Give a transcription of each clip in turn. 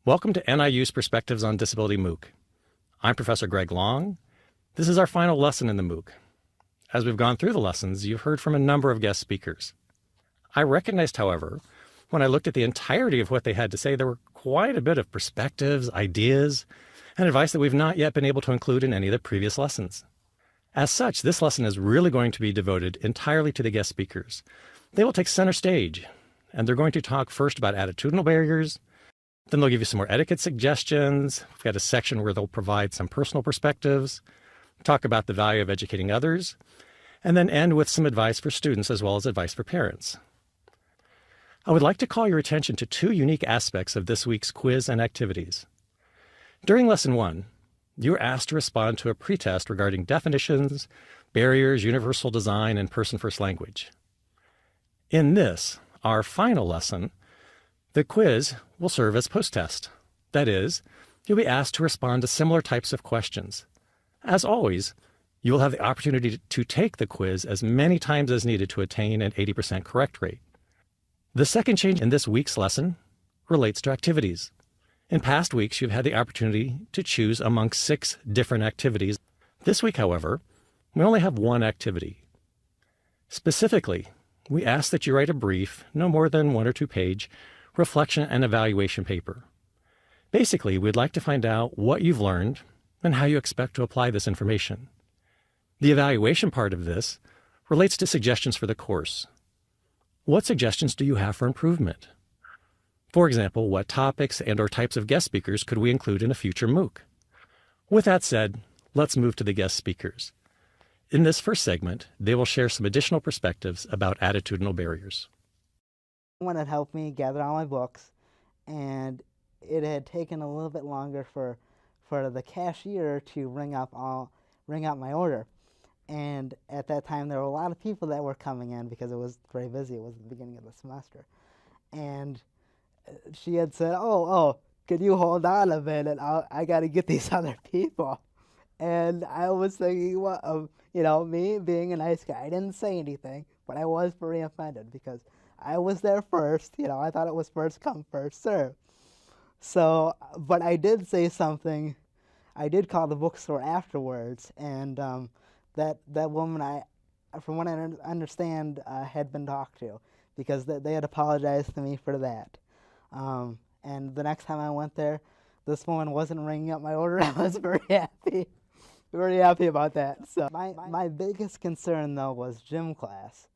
Welcome to NIU's Perspectives on Disability MOOC. I'm Professor Greg Long. This is our final lesson in the MOOC. As we've gone through the lessons, you've heard from a number of guest speakers. I recognized, however, when I looked at the entirety of what they had to say, there were quite a bit of perspectives, ideas, and advice that we've not yet been able to include in any of the previous lessons. As such, this lesson is really going to be devoted entirely to the guest speakers. They will take center stage, and they're going to talk first about attitudinal barriers. Then they'll give you some more etiquette suggestions. We've got a section where they'll provide some personal perspectives, talk about the value of educating others, and then end with some advice for students as well as advice for parents. I would like to call your attention to two unique aspects of this week's quiz and activities. During Lesson 1, you were asked to respond to a pretest regarding definitions, barriers, universal design, and person-first language. In this, our final lesson, the quiz will serve as post-test. That is, you'll be asked to respond to similar types of questions. As always, you will have the opportunity to take the quiz as many times as needed to attain an 80% correct rate. The second change in this week's lesson relates to activities. In past weeks, you've had the opportunity to choose among 6 different activities. This week, however, we only have one activity. Specifically, we ask that you write a brief, no more than 1 or 2 page, reflection and evaluation paper. Basically, we'd like to find out what you've learned and how you expect to apply this information. The evaluation part of this relates to suggestions for the course. What suggestions do you have for improvement? For example, what topics and/or types of guest speakers could we include in a future MOOC? With that said, let's move to the guest speakers. In this first segment, they will share some additional perspectives about attitudinal barriers. One had helped me gather all my books, and it had taken a little bit longer for the cashier to ring out my order. And at that time, there were a lot of people that were coming in because it was very busy. It was the beginning of the semester. And she had said, oh, could you hold on a minute? I got to get these other people. And I was thinking, me being a nice guy, I didn't say anything, but I was very offended because I was there first. I thought it was first come, first serve. So, but I did say something. I did call the bookstore afterwards, and that woman, from what I understand, had been talked to because they had apologized to me for that. And the next time I went there, this woman wasn't ringing up my order. I was very happy about that. So my biggest concern, though, was gym class.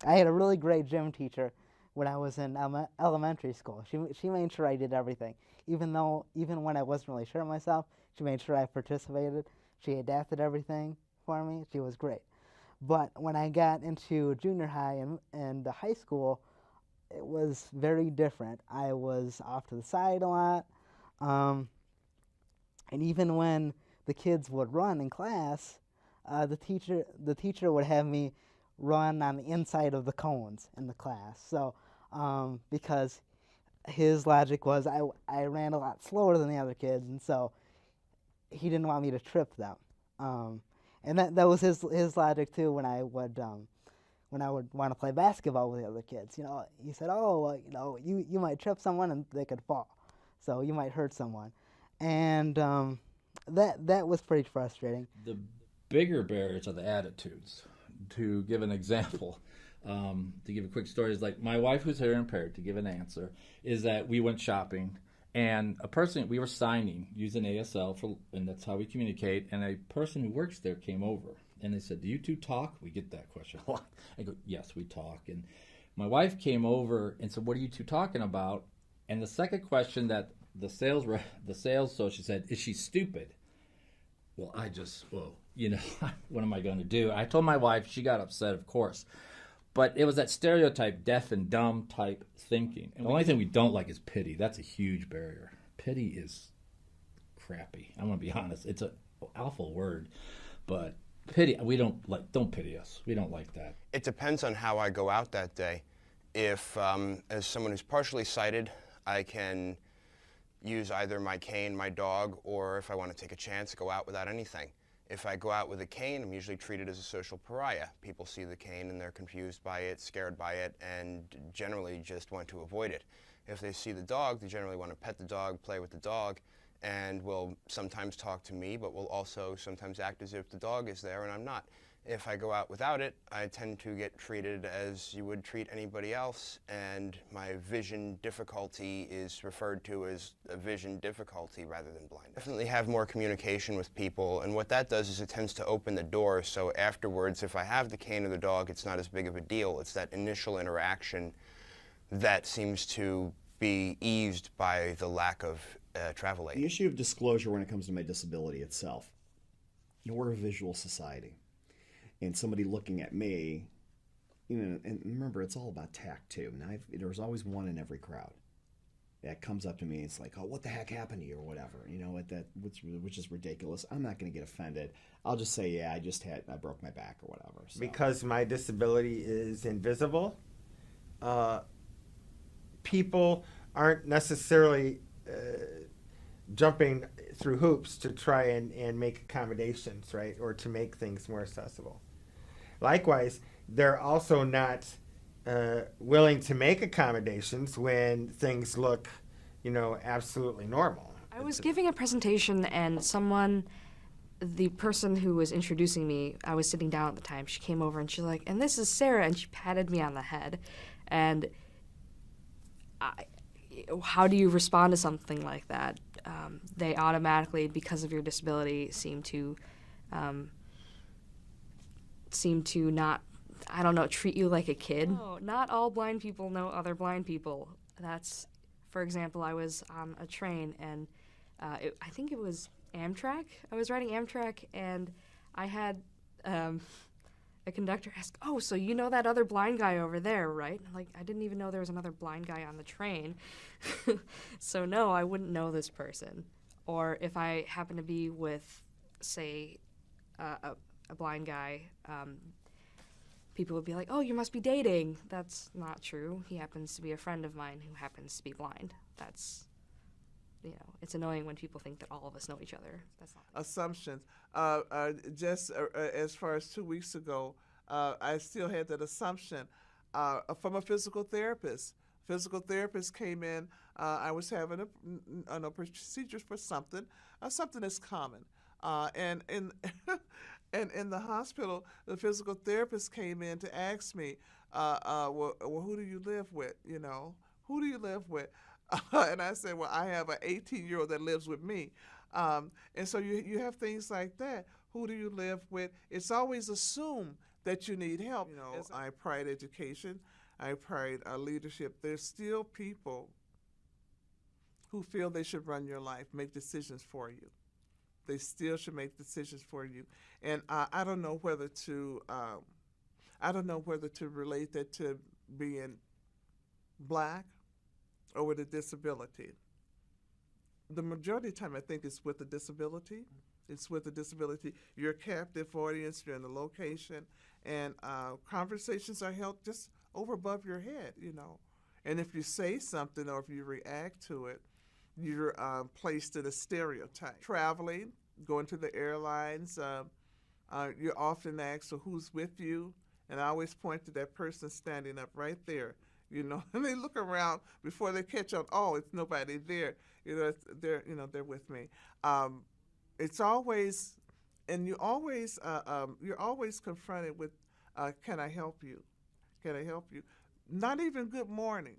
I had a really great gym teacher when I was in elementary school. She made sure I did everything. Even when I wasn't really sure of myself, she made sure I participated. She adapted everything for me. She was great. But when I got into junior high and high school, it was very different. I was off to the side a lot. And even when the kids would run in class, the teacher would have me run on the inside of the cones in the class. So, because his logic was I ran a lot slower than the other kids, and so he didn't want me to trip them. And that was his logic too when I would want to play basketball with the other kids. He said, you might trip someone and they could fall, so you might hurt someone, and that was pretty frustrating. The bigger barriers are the attitudes. To give an example, to give a quick story, is like my wife, who's hearing impaired, to give an answer, is that we went shopping and we were signing using ASL, and that's how we communicate, and a person who works there came over and they said, do you two talk? We get that question a lot. I go, yes, we talk. And my wife came over and said, what are you two talking about? And the second question that the sales associate said, is she stupid? Well, what am I going to do? I told my wife, she got upset, of course. But it was that stereotype, deaf and dumb type thinking. And the only thing we don't like is pity. That's a huge barrier. Pity is crappy. I'm going to be honest. It's an awful word. But pity, don't pity us. We don't like that. It depends on how I go out that day. If, as someone who's partially sighted, I can use either my cane, my dog, or if I want to take a chance, go out without anything. If I go out with a cane, I'm usually treated as a social pariah. People see the cane and they're confused by it, scared by it, and generally just want to avoid it. If they see the dog, they generally want to pet the dog, play with the dog, and will sometimes talk to me, but will also sometimes act as if the dog is there and I'm not. If I go out without it, I tend to get treated as you would treat anybody else, and my vision difficulty is referred to as a vision difficulty rather than blindness. Definitely have more communication with people, and what that does is it tends to open the door, so afterwards, if I have the cane or the dog, it's not as big of a deal. It's that initial interaction that seems to be eased by the lack of travel aid. The issue of disclosure when it comes to my disability itself. We're a visual society. And somebody looking at me, and remember, it's all about tact too. Now, there's always one in every crowd that comes up to me and it's like, oh, what the heck happened to you or whatever, which is ridiculous. I'm not going to get offended. I'll just say, yeah, I broke my back or whatever. So. Because my disability is invisible, people aren't necessarily jumping through hoops to try and make accommodations, right, or to make things more accessible. Likewise, they're also not willing to make accommodations when things look, absolutely normal. I was giving a presentation and the person who was introducing me, I was sitting down at the time, she came over and she's like, and this is Sarah, and she patted me on the head. And how do you respond to something like that? They automatically, because of your disability, seem to not, I don't know, treat you like a kid. No, not all blind people know other blind people. That's, for example, I was on a train and I think it was Amtrak. I was riding Amtrak and I had a conductor ask, oh, so you know that other blind guy over there, right? Like, I didn't even know there was another blind guy on the train. So no, I wouldn't know this person. Or if I happen to be with, say, a blind guy, people would be like, oh, you must be dating. That's not true. He happens to be a friend of mine who happens to be blind. That's, it's annoying when people think that all of us know each other. That's not. Assumptions. Just as far as 2 weeks ago, I still had that assumption from a physical therapist. Physical therapist came in. I was having a procedure for something that's common. And in the hospital, the physical therapist came in to ask me, well, who do you live with? Who do you live with? And I said, well, I have an 18-year-old that lives with me. And so you have things like that. Who do you live with? It's always assumed that you need help. I pride education. I pride leadership. There's still people who feel they should run your life, make decisions for you. They still should make decisions for you. And I don't know whether to relate that to being black or with a disability. The majority of the time, I think it's with a disability. It's with a disability. You're a captive audience. You're in a location, and conversations are held just over above your head, And if you say something or if you react to it, you're placed in a stereotype. Traveling, going to the airlines, you're often asked, so who's with you? And I always point to that person standing up right there, and they look around before they catch on, oh, it's nobody there. They're with me. It's always, and you're always confronted with, can I help you? Can I help you? Not even good morning.